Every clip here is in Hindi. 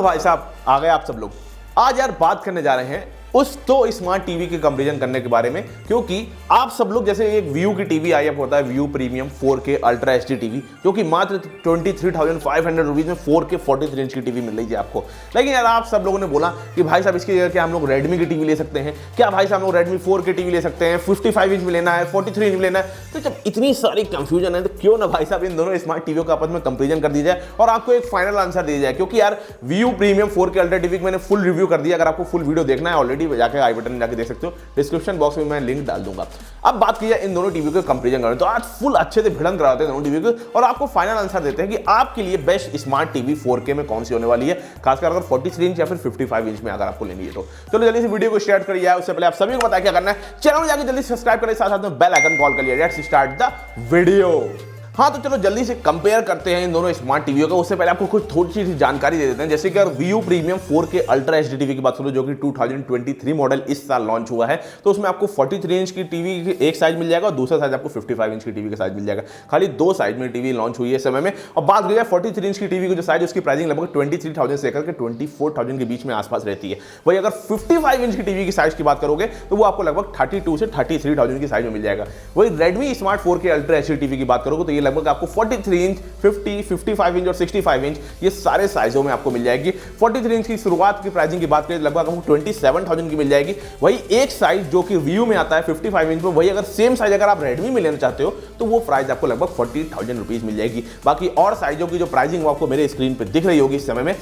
भाई साहब आ गए आप सब लोग। आज यार बात करने जा रहे हैं उस तो स्मार्ट टीवी के कंपैरिजन करने के बारे में, क्योंकि आप सब लोग जैसे एक व्यू की टीवी आई, आपको पता है view premium 4K ultra HD TV, जो कि मात्र 23,500 रुपीज में 4K 43 इंच की टीवी मिल रही है आपको। लेकिन यार आप सब लोगों ने बोला कि भाई साहब इसकी जगह क्या हम लोग रेडमी की टीवी ले सकते हैं क्या, भाई साहब हम लोग रेडमी 4K टीवी ले सकते हैं, 55 इंच में लेना है, 43 इंच में लेना है। तो जब इतनी सारी कंफ्यूजन है तो क्यों ना भाई साहब इन दोनों स्मार्ट टीवियों का आपस में कंपेरिजन कर दी जाए और आपको एक फाइनल आंसर दिया जाए। क्योंकि यार view premium 4K ultra TV मैंने फुल रिव्यू कर दिया, अगर आपको फुल वीडियो देखना है ऑलरेडी जाके आई बटन जाके देख सकते हो, डिस्क्रिप्शन बॉक्स में मैं लिंक डाल दूंगा। अब बात की जाए इन दोनों टीवी के कंपैरिजन करें तो आज फुल अच्छे से भिड़ंत कराते हैं दोनों टीवी को और आपको फाइनल आंसर देते हैं कि आपके लिए बेस्ट स्मार्ट टीवी 4K में कौन सी होने वाली है, खासकर अगर 43 इंच या फिर 55 इंच में अगर आपको लेनी है तो। चलो जल्दी से वीडियो को शेयर करिए। उससे पहले आप सभी को बताया क्या करना है, चैनल में जाकर जल्दी सब्सक्राइब करें, साथ साथ में बेल आइकन कॉल कर लिया। Let's start the video. हाँ तो चलो जल्दी से कंपेयर करते हैं इन दोनों स्मार्ट टीवियों का। उससे पहले आपको कुछ थोड़ी सी जानकारी दे देते हैं, जैसे कि अगर view premium 4K ultra HD TV की बात करो जो कि 2023 मॉडल इस साल लॉन्च हुआ है, तो उसमें आपको 43 इंच की टीवी एक साइज मिल जाएगा और दूसरा साइज आपको 55 इंच की टीवी का साइज मिल जाएगा। खाली दो साइज में टीवी लॉन्च हुई है इस समय में। और बात की जाए 43 इंच की टीवी की जो साइज उसकी प्राइसिंग लगभग 23,000 से लेकर 24,000 के बीच में आसपास रहती है। वही अगर 55 इंच की टीवी की साइज की बात करोगे तो वो आपको लगभग 32 से 33,000 की साइज में मिल जाएगा। वही Redmi smart 4K ultra HD TV की बात करोगे तो ये लगभग आपको 43 इंच, 50, 55 इंच और 65 इंच ये सारे साइजों में आपको मिल जाएगी। 43 इंच की शुरुआत की प्राइसिंग की बात करें लगभग आपको 27,000 की मिल जाएगी। वही एक साइज जो कि व्यू में आता है 55 इंच में, वही अगर सेम साइज अगर आप रेडमी में लेना चाहते हो तो वो प्राइस आपको लगभग 40,000 रुपीज मिल जाएगी। बाकी और साइजों की जो प्राइसिंग वो आपको मेरे स्क्रीन पर दिख रही होगी इस समय में।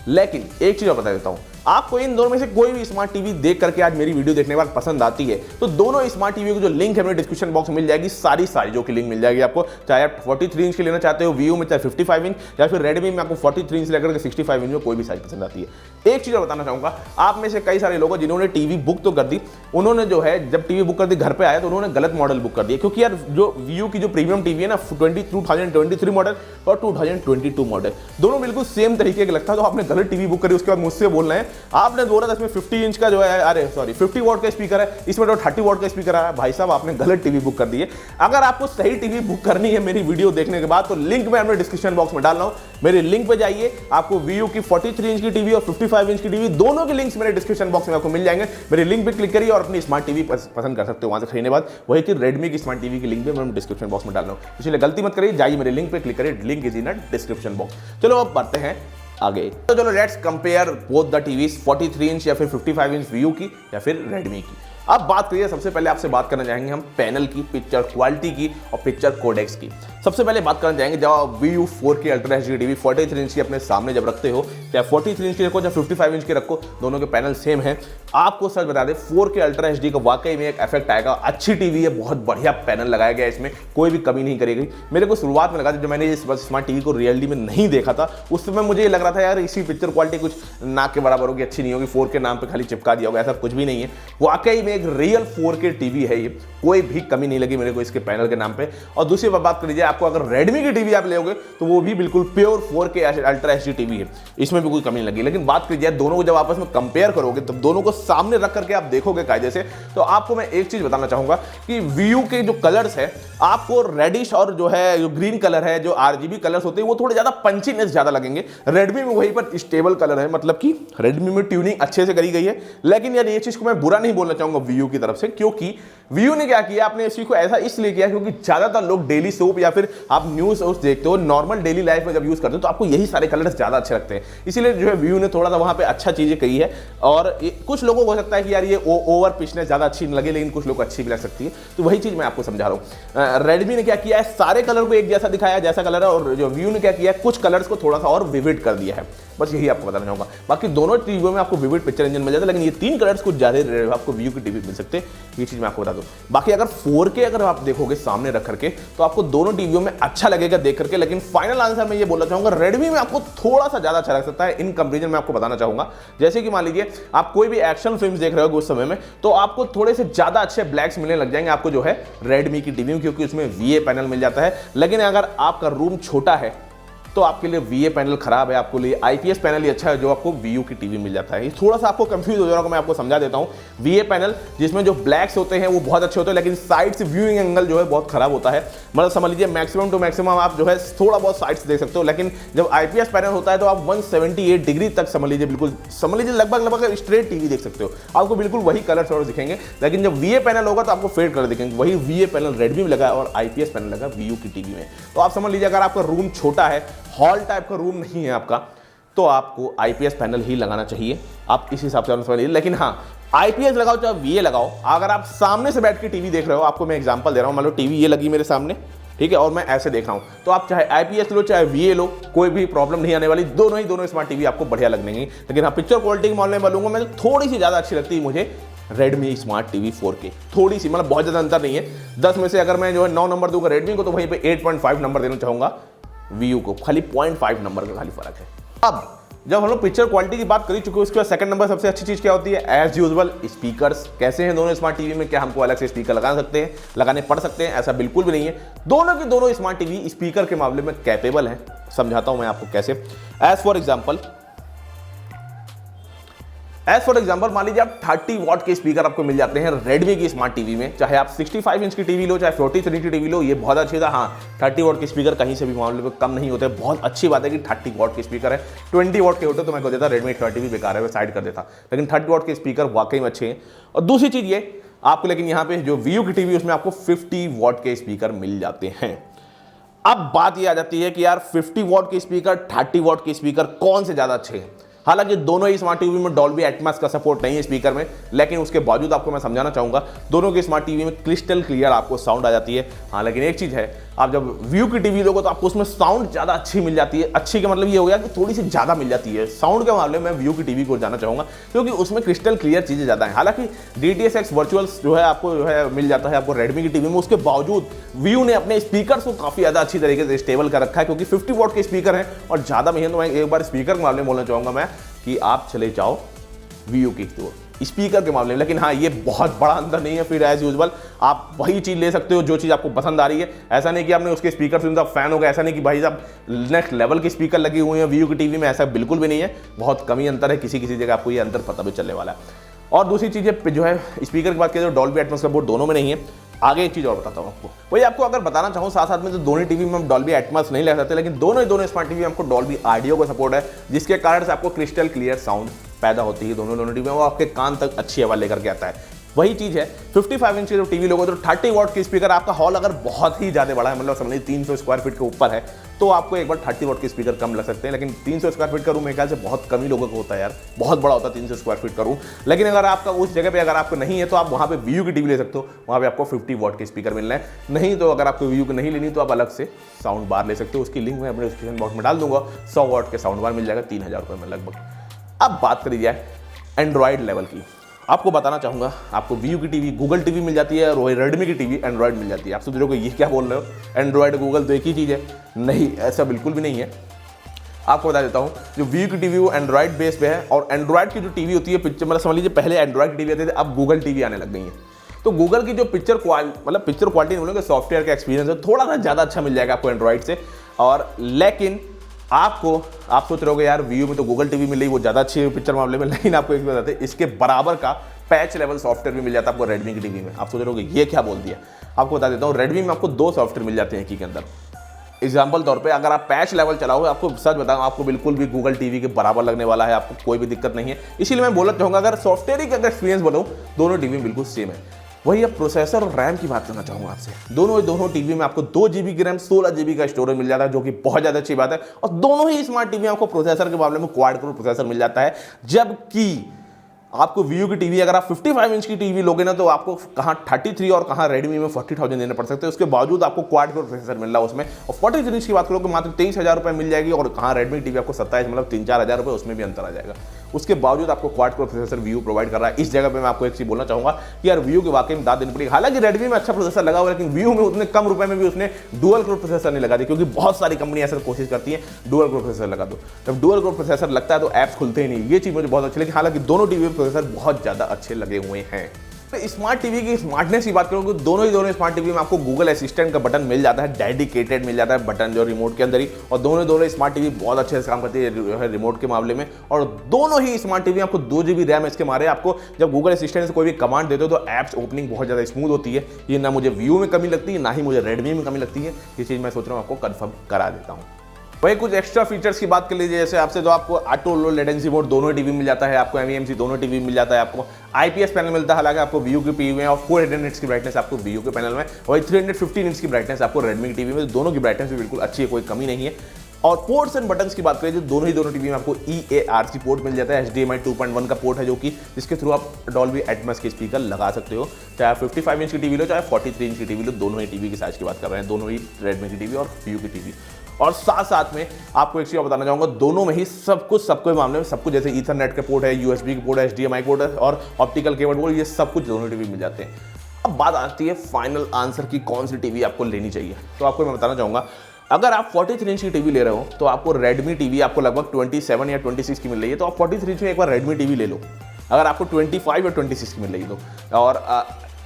लेकिन एक चीज और बता देता हूं, आपको इन दोनों में से कोई भी स्मार्ट टीवी देख करके आज मेरी वीडियो देखने के बाद पसंद आती है तो दोनों स्मार्ट टीवी की जो लिंक है मेरे डिस्क्रिप्शन बॉक्स में मिल जाएगी। सारी साइजों की लिंक मिल जाएगी आपको, चाहे आप 43 इंच की लेना चाहते हो व्यू में, चाहे 55 इंच या फिर रेडमी में आपको 43 इंच लेकर के 65 इंच में कोई भी साइज पसंद आती है। एक चीज और बताना चाहूंगा, आप में से कई सारे लोग जिन्होंने टीवी बुक तो कर दी, उन्होंने जो है जब टीवी बुक कर दी घर पे आया तो उन्होंने गलत मॉडल बुक कर दिया। क्योंकि यार जो व्यू की जो प्रीमियम टीवी है ना 2023 मॉडल और 2022 मॉडल दोनों बिल्कुल सेम तरीके के लगता है, तो आपने गलत टीवी बुक करी। उसके बाद मुझसे बोल रहे हैं आपने बोला इसमें 50 इंच का जो है, अरे सॉरी 50 वॉट का स्पीकर है, इसमें तो 30 वॉट का स्पीकर है। भाई साहब आपने गलत टीवी बुक कर दी है। अगर आपको सही टीवी बुक करनी है मेरी वीडियो देखने के बाद तो लिंक मैं अपने डिस्क्रिप्शन बॉक्स में डाल रहा हूं, मेरे लिंक पे जाइए। आपको व्यू की 43 इंच की टीवी और 55 इंच की टीवी दोनों के लिंक्स मेरे डिस्क्रिप्शन बॉक्स में आपको मिल जाएंगे। मेरे लिंक पे क्लिक करिए और अपनी स्मार्ट टीवी पसंद कर सकते हो वहां से खरीदने बाद। वही कि रेडमी की स्मार्ट टीवी की लिंक भी मैं डिस्क्रिप्शन बॉक्स में डाल रहा हूं, इसलिए गलती मत करिए, जाइए मेरे लिंक पे क्लिक करिए, link is in description box. चलो अब बढ़ते हैं आगे। तो चलो let's compare both the TVs 43 inch या फिर 55 इंच व्यू की या फिर रेडमी की। अब बात करिए, सबसे पहले आपसे बात करना चाहेंगे हम पैनल की, पिक्चर क्वालिटी की और पिक्चर कोडेक्स की। सबसे पहले बात करना चाहेंगे जब आप view 4K ultra HD TV 43 inch की अपने सामने जब रखते हो, चाहे 43 इंच की रखो चाहे 55 इंच की रखो, दोनों के पैनल सेम है। आपको सच बता दें 4K अल्ट्रा एचडी का वाकई में एक इफेक्ट आएगा। अच्छी टीवी है, बहुत बढ़िया पैनल लगाया गया है, इसमें कोई भी कमी नहीं करेगी। मेरे को शुरुआत में लगा था जब मैंने इस स्मार्ट टीवी को रियलिटी में नहीं देखा था उस समय मुझे लग रहा था यार इसी पिक्चर क्वालिटी कुछ नाक के बराबर होगी, अच्छी नहीं होगी, 4K नाम पे खाली चिपका दिया होगा, ऐसा कुछ भी नहीं है। वाकई में एक रियल 4K टीवी है ये, कोई भी कमी नहीं लगी मेरे को इसके पैनल के नाम पे। और दूसरी बात कर लीजिए, आपको अगर रेडमी की टीवी आप लेोगे तो वो भी बिल्कुल pure 4K ultra HD TV है, इसमें भी कोई कमी नहीं लगी। लेकिन बात कीजिए दोनों को जब आपस में कंपेयर करोगे तब दोनों को सामने रख करके आप देखोगे कायदे से, तो आपको मैं एक चीज बताना चाहूंगा कि व्यू के जो कलर्स है आपको रेडिश और जो है जो ग्रीन कलर है, जो RGB कलर्स होते हैं वो थोड़े ज्यादा पंचीनेस ज्यादा लगेंगे। रेडमी में वहीं पर स्टेबल कलर है, मतलब कि रेडमी में ट्यूनिंग अच्छे से करी गई है। लेकिन यार ये चीज को मैं बुरा नहीं बोलना चाहूंगा व्यू की तरफ से, क्योंकि व्यू ने क्या किया, आपने इस चीज को ऐसा इसलिए किया क्योंकि ज्यादातर लोग डेली सोप या फिर आप न्यूज देखते हो, नॉर्मल डेली लाइफ में जब यूज करते हो तो आपको यही सारे कलर्स ज्यादा अच्छे लगते हैं। इसीलिए जो है व्यू ने थोड़ा सा वहां पे अच्छा चीजें कही है। और कुछ लोगों को हो सकता है कि यार ये ओवर पिचनेस ज्यादा अच्छी नहीं लगे, लेकिन कुछ लोग को अच्छी भी लग सकती है, तो वही चीज मैं आपको समझा रहा हूं। रेडमी ने क्या किया है, सारे कलर को एक जैसा दिखाया जैसा कलर है, और जो व्यू ने क्या किया है कुछ कलर्स को थोड़ा सा और विविड कर दिया है। बस यही आपको बताना चाहूंगा। बाकी दोनों टीवियों में आपको विविड पिक्चर इंजन मिल जाता है, लेकिन ये 3 कलर्स कुछ ज्यादा आपको व्यू की टीवी मिल सकते हैं, ये चीज मैं आपको बता दूं। बाकी अगर 4K अगर आप देखोगे सामने रख करके तो आपको दोनों टीवियों में अच्छा लगेगा देख करके। लेकिन फाइनल आंसर मैं ये बोलना चाहूंगा रेडमी में आपको थोड़ा सा ज्यादा अच्छा लग सकता है। इन कंपैरिजन में आपको बताना चाहूंगा, जैसे कि मान लीजिए आप कोई भी एक्शन फिल्म देख रहे हो उस समय में तो आपको थोड़े से ज्यादा अच्छे ब्लैक्स मिलने लग जाएंगे आपको जो है रेडमी की टीवी में, क्योंकि उसमें VA पैनल मिल जाता है। लेकिन अगर आपका रूम छोटा है तो आपके लिए VA पैनल खराब है, आपके लिए IPS पैनल ही अच्छा है जो आपको VU की टीवी मिल जाता है। थोड़ा सा आपको कंफ्यूज हो जाएगा, मैं आपको समझा देता हूँ। VA पैनल जिसमें जो ब्लैक्स होते हैं वो बहुत अच्छे होते हैं, लेकिन साइड से व्यूइंग एंगल जो है बहुत खराब होता है। मतलब समझ लीजिए मैक्सिमम टू मैक्सिमम आप जो है थोड़ा बहुत साइड से देख सकते हो, लेकिन जब IPS पैनल होता है तो आप 178 डिग्री तक समझ लीजिए, बिल्कुल समझ लीजिए लगभग स्ट्रेट टीवी देख सकते हो, आपको बिल्कुल वही कलर और दिखेंगे। लेकिन जब VA पैनल होगा तो आपको फेड कलर दिखेंगे। वही VA पैनल रेडमी में लगा है और IPS पैनल लगा VU की टीवी में। तो आप समझ लीजिए अगर आपका रूम छोटा है, हॉल टाइप का रूम नहीं है आपका, तो आपको IPS पैनल ही लगाना चाहिए। आप इस हिसाब से समझ लीजिए। लेकिन हाँ, IPS लगाओ चाहे VA लगाओ, अगर आप सामने से बैठ के टीवी देख रहे हो, आपको मैं एग्जांपल दे रहा हूं, मान लो टीवी ये लगी मेरे सामने, ठीक है, और मैं ऐसे देख रहा हूं, तो आप चाहे IPS लो चाहे VA लो, कोई भी प्रॉब्लम नहीं आने वाली। दोनों स्मार्ट टीवी आपको बढ़िया लगेंगी। लेकिन हाँ, पिक्चर क्वालिटी के मामले में बोलूंगा मैं, थोड़ी सी ज़्यादा अच्छी लगती है मुझे रेडमी स्मार्ट टीवी 4K, थोड़ी सी, मतलब बहुत ज़्यादा अंतर नहीं है। 10 में से अगर मैं जो है 9 नंबर दूंगा रेडमी को, तो वहीं पे 8.5 नंबर देना चाहूँगा VU को, खाली 0.5 नंबर का खाली फर्क है। अब जब हम लोग पिक्चर क्वालिटी की बात कर ही चुके हैं, उसके बाद सेकंड नंबर सबसे अच्छी चीज़ क्या होती है? As usual speakers. कैसे हैं दोनों स्मार्ट टीवी में? क्या हमको अलग से स्पीकर लगा सकते हैं, लगाने पड़ सकते हैं? ऐसा बिल्कुल भी नहीं है। दोनों के दोनों स्मार्ट टीवी स्पीकर के मामले में कैपेबल हैं। समझाता हूं मैं आपको कैसे। एज फॉर एग्जाम्पल मान लीजिए आप 30 वॉट के स्पीकर आपको मिल जाते हैं रेडमी की स्मार्ट टीवी में। चाहे आप 65 इंच की टीवी लो चाहे 43 इंच की टीवी लो, ये बहुत अच्छी था। हाँ, 30 वॉट के स्पीकर कहीं से भी मामले में कम नहीं होते। बहुत अच्छी बात है कि 30 वॉट के स्पीकर है। 20 वॉट के होते तो मैं कह देता रेडमी 30 भी बेकार है, मैं साइड कर देता। लेकिन 30 वॉट के स्पीकर वाकई में अच्छे हैं। और दूसरी चीज़ ये आपको, लेकिन यहाँ पे जो VU की टीवी उसमें आपको 50 वॉट के स्पीकर मिल जाते हैं। अब बात ये आ जाती है कि यार 50 वॉट के स्पीकर, 30 वॉट के स्पीकर कौन से ज़्यादा अच्छे हैं? हालांकि दोनों ही स्मार्ट टीवी में डॉल्बी एटमॉस का सपोर्ट नहीं है स्पीकर में, लेकिन उसके बावजूद आपको मैं समझाना चाहूंगा, दोनों के स्मार्ट टीवी में क्रिस्टल क्लियर आपको साउंड आ जाती है। हाँ, लेकिन एक चीज़ है, आप जब VU की टीवी लोगे तो आपको उसमें साउंड ज़्यादा अच्छी मिल जाती है। अच्छी का मतलब ये हो गया कि थोड़ी सी ज़्यादा मिल जाती है। साउंड के मामले में VU की टीवी को जाना चाहूँगा, क्योंकि उसमें क्रिस्टल क्लियर चीज़ें ज़्यादा हैं। हालांकि DTS:X वर्चुअल्स जो है आपको जो है मिल जाता है आपको रेडमी की टीवी में, उसके बावजूद VU ने अपने स्पीकर को काफ़ी ज़्यादा अच्छी तरीके से स्टेबल कर रखा है, क्योंकि 50 वॉट के स्पीकर हैं और ज़्यादा में है। तो मैं एक बार स्पीकर के मामले में बोलना चाहूँगा मैं कि आप चले जाओ VU की तो स्पीकर के मामले में। लेकिन हाँ, ये बहुत बड़ा अंतर नहीं है। फिर एज यूजुअल आप वही चीज़ ले सकते हो जो चीज़ आपको पसंद आ रही है। ऐसा नहीं कि आपने उसके स्पीकर से उनका फैन हो गया, ऐसा नहीं कि भाई साहब नेक्स्ट लेवल के स्पीकर लगे हुए हैं VU की टीवी में, ऐसा बिल्कुल भी नहीं है। बहुत कम ही अंतर है, किसी किसी जगह आपको ये अंतर पता भी चलने वाला है। और दूसरी चीज़ें जो है स्पीकर की बात करें तो डॉल्बी एटमॉस सपोर्ट दोनों में नहीं है। आगे एक चीज़ और बताता हूँ आपको, वही आपको अगर बताना चाहूँ साथ साथ में, तो दोनों टीवी में हम डॉल्बी एटमॉस नहीं ले सकते, लेकिन दोनों स्मार्ट टीवी में आपको डॉल्बी ऑडियो का सपोर्ट है, जिसके कारण से आपको क्रिस्टल क्लियर साउंड पैदा होती है। दोनों टीवी में वो आपके कान तक अच्छी आवाज़ लेकर के आता है। वही चीज़ है 55 इंच की टीवी लोगों तो 30 वॉट की स्पीकर, आपका हॉल अगर बहुत ही ज़्यादा बड़ा है, मतलब समझ लीजिए 300 स्क्वायर फीट के ऊपर है, तो आपको एक बार 30 वॉट के स्पीकर कम लग सकते हैं। लेकिन 300 स्क्वायर फीट का रूम मेरे ख्याल से बहुत कम ही लोगों को होता है यार, बहुत बड़ा होता है 300 स्क्वायर फीट का रूम। लेकिन अगर आपका उस जगह पे अगर आपको नहीं है तो आप वहाँ पे VU की टीवी ले सकते हो, वहाँ पे आपको 50 वॉट के स्पीकर मिलना है। नहीं तो अगर आपको VU की नहीं लेनी तो आप अलग से साउंड बार ले सकते हो, उसकी लिंक मैं अपने डिस्क्रिप्शन बॉक्स में डाल दूंगा। 100 वॉट के साउंड बार मिल जाएगा 3000 रुपये में लगभग। अब बात करी जाए एंड्रॉयड लेवल की, आपको बताना चाहूँगा, आपको VU की टीवी, गूगल टीवी मिल जाती है और वही रेडमी की टीवी एंड्रॉयड मिल जाती है। आप सोच रहे हो कि ये क्या बोल रहे हो, एंड्रॉयड गूगल तो एक ही चीज़ है? नहीं, ऐसा बिल्कुल भी नहीं है। आपको बता देता हूँ, जो VU की टीवी वो एंड्रॉयड बेस पे है, और एंड्रॉयड की जो टीवी होती है पिक्चर, मतलब समझ लीजिए पहले एंड्रॉयड की टीवी आते थे, अब गूगल टीवी आने लग गई है। तो गूगल की जो पिक्चर क्वालिटी नहीं बोलेंगे, सॉफ्टवेयर का एक्सपीरियंस है, थोड़ा सा ज़्यादा अच्छा मिल जाएगा आपको एंड्रॉयड से। और लेकिन आप सोच रहे हो यार VU में तो गूगल टीवी मिल रही, वो ज़्यादा अच्छी है पिक्चर मामले में, लेकिन आपको एक बताते हैं, इसके बराबर का पैच लेवल सॉफ्टवेयर भी मिल जाता है आपको रेडमी की टीवी में। आप सोच रहे हो ये क्या बोल दिया, आपको बता देता हूँ, रेडमी में आपको 2 सॉफ्टवेयर मिल जाते हैं एक ही के अंदर। एग्जाम्पल तौर पे अगर आप पैच लेवल चलाओगे, आपको सच बताऊँ, आपको बिल्कुल भी गूगल टीवी के बराबर लगने वाला है, आपको कोई भी दिक्कत नहीं है। इसीलिए मैं बोलना चाहूँगा, अगर सॉफ्टवेयर का एक्सपीरियंस बताऊँ, दोनों टीवी में बिल्कुल सेम है। वही अब प्रोसेसर और रैम की बात करना चाहूँगा आपसे। दोनों टीवी में आपको 2 GB की रैम, 16 GB का स्टोरेज मिल जाता है, जो कि बहुत ज़्यादा अच्छी बात है। और दोनों ही स्मार्ट टीवी में आपको प्रोसेसर के मामले में क्वाड कोर प्रोसेसर मिल जाता है। जबकि आपको VU की टीवी, अगर आप 55 इंच की टीवी लोगे ना, तो आपको कहाँ 33 और कहाँ रेडमी में 40,000 देने पड़ सकते हैं। उसके बावजूद आपको क्वाड कोर प्रोसेसर मिल रहा है उसमें। और 43 इंच की बात करोगे मात्र 23,000 रुपये मिल जाएगी, और कहाँ रेडमी टीवी आपको 27, मतलब 3-4 हज़ार रुपये, उसमें भी अंतर आ जाएगा। उसके बावजूद आपको quad core processor VU provide कर रहा है। इस जगह पे मैं आपको एक चीज़ बोलना चाहूँगा कि यार VU की वाकई में दाद देनी पड़ेगी। हालांकि रेडमी में अच्छा प्रोसेसर लगा हुआ है, लेकिन VU में उतने कम रुपए में भी उसने डुअल कोर प्रोसेसर नहीं लगा दी, क्योंकि बहुत सारी कंपनी ऐसा कोशिश करती है डुअल कोर प्रोसेसर लगा दो। जब डुअल कोर प्रोसेसर लगता है तो ऐप्स खुलते ही नहीं। ये चीज़ मुझे बहुत अच्छी लगी। हालांकि दोनों टीवी में प्रोसेसर बहुत ज़्यादा अच्छे लगे हुए हैं। स्मार्ट टीवी की स्मार्टनेस की बात करूँ तो दोनों स्मार्ट टीवी में आपको गूगल असिस्टेंट का बटन मिल जाता है, डेडिकेटेड मिल जाता है बटन जो रिमोट के अंदर ही। और दोनों स्मार्ट टीवी बहुत अच्छे से काम करती है रिमोट के मामले में। और दोनों ही स्मार्ट टीवी आपको 2 GB रैम इसके मारे आपको जब गूगल असिस्टेंट से कोई भी कमांड देते हो तो ऐप्स ओपनिंग बहुत ज़्यादा स्मूथ होती है। ये ना मुझे व्यू में कमी लगती है, ना ही मुझे रेडमी में कमी लगती है। ये चीज़ मैं सोच रहा हूँ आपको कन्फर्म करा देता हूँ। वही कुछ एक्स्ट्रा फीचर्स की बात कर लीजिए, जैसे आपसे तो आपको ऑटो लो लेटेंसी मोड दोनों टीवी मिल जाता है, आपको MEMC दोनों टीवी मिल जाता है, आपको IPS पैनल मिलता है, हालांकि आपको व्यू की टीवी में, और 400 निट्स की ब्राइटनेस आपको व्यू के पैनल में, वही 350 निट्स की ब्राइटनेस आपको रेडमी की टीवी में। दोनों की ब्राइटनेस भी बिल्कुल अच्छी है, कोई कमी नहीं है। और पोर्ट्स एंड बटन्स की बात करें, जो दोनों टीवी में आपको EARC पोर्ट मिल जाता है, HDMI 2.1 का पोर्ट है, जो कि जिसके थ्रू आप डॉल्बी एटमॉस के स्पीकर लगा सकते हो, चाहे 55 इंच की टीवी लो चाहे 43 इंच की टीवी लो। दोनों ही टीवी की साइज की बात कर रहे हैं, दोनों ही रेडमी की टीवी और व्यू की टीवी। और साथ में आपको एक चीज़ बताना चाहूँगा, दोनों में ही सबके मामले में सब कुछ, जैसे ईथरनेट के पोर्ट है, USB के पोर्ट है, HDMI पोर्ट है और ऑप्टिकल केबल पोर्ट, ये सब कुछ दोनों टीवी मिल जाते हैं। अब बात आती है फाइनल आंसर की, कौन सी टीवी आपको लेनी चाहिए। तो आपको मैं बताना चाहूँगा, अगर आप 43 इंच की टीवी ले रहे हो तो आपको रेडमी टीवी आपको लगभग 27 या 26 की मिल रही है, तो आप 43 इंच में एक बार रेडमी टीवी ले लो। अगर आपको 25 या 26 की मिल रही है तो, और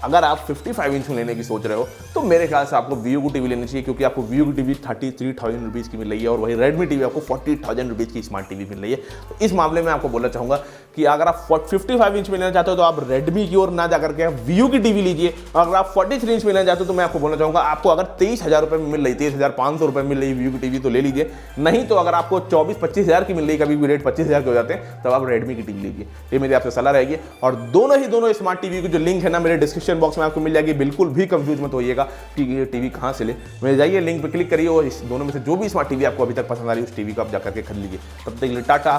अगर आप 55 इंच में लेने की सोच रहे हो तो मेरे ख्याल से आपको व्यू की टीवी लेनी चाहिए, क्योंकि आपको व्यू की टीवी 33,000 रुपीज़ की मिल रही है और वही रेडमी टीवी आपको 40,000 रुपीज़ की स्मार्ट टीवी मिल रही है। तो इस मामले में आपको बोलना चाहूँगा कि अगर आप 55 इंच में लेना चाहते हो तो आप रेडमी की ओर ना जाकर के व्यू की टीवी लीजिए। अगर आप 43 इंच में लेना चाहते हो तो मैं आपको बोलना चाहूँगा, आपको अगर 23,000 रुपये में मिल रही, 23,500 रुपये मिल रही व्यू की टीवी तो ले लीजिए। नहीं तो अगर आपको 24-25 हज़ार की मिल रही, कभी भी रेट 25 हज़ार के हो जाते हैं, तब आप रेडमी की टीवी लीजिए। ये मेरी आपसे सलाह रहेगी। और दोनों स्मार्ट टीवी की जो लिंक है ना, मेरे डिस्क्रिप्शन बॉक्स में आपको मिल जाएगी। बिल्कुल भी कंफ्यूज मत होइएगा कि ये टीवी कहाँ से ले, मिल जाइए, लिंक पे क्लिक करिए और इस दोनों में से जो भी स्मार्ट टीवी आपको अभी तक पसंद आ रही है उस टीवी को आप जाकर के खरीद लीजिए। तब तक के लिए टाटा,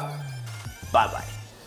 बाय बाय।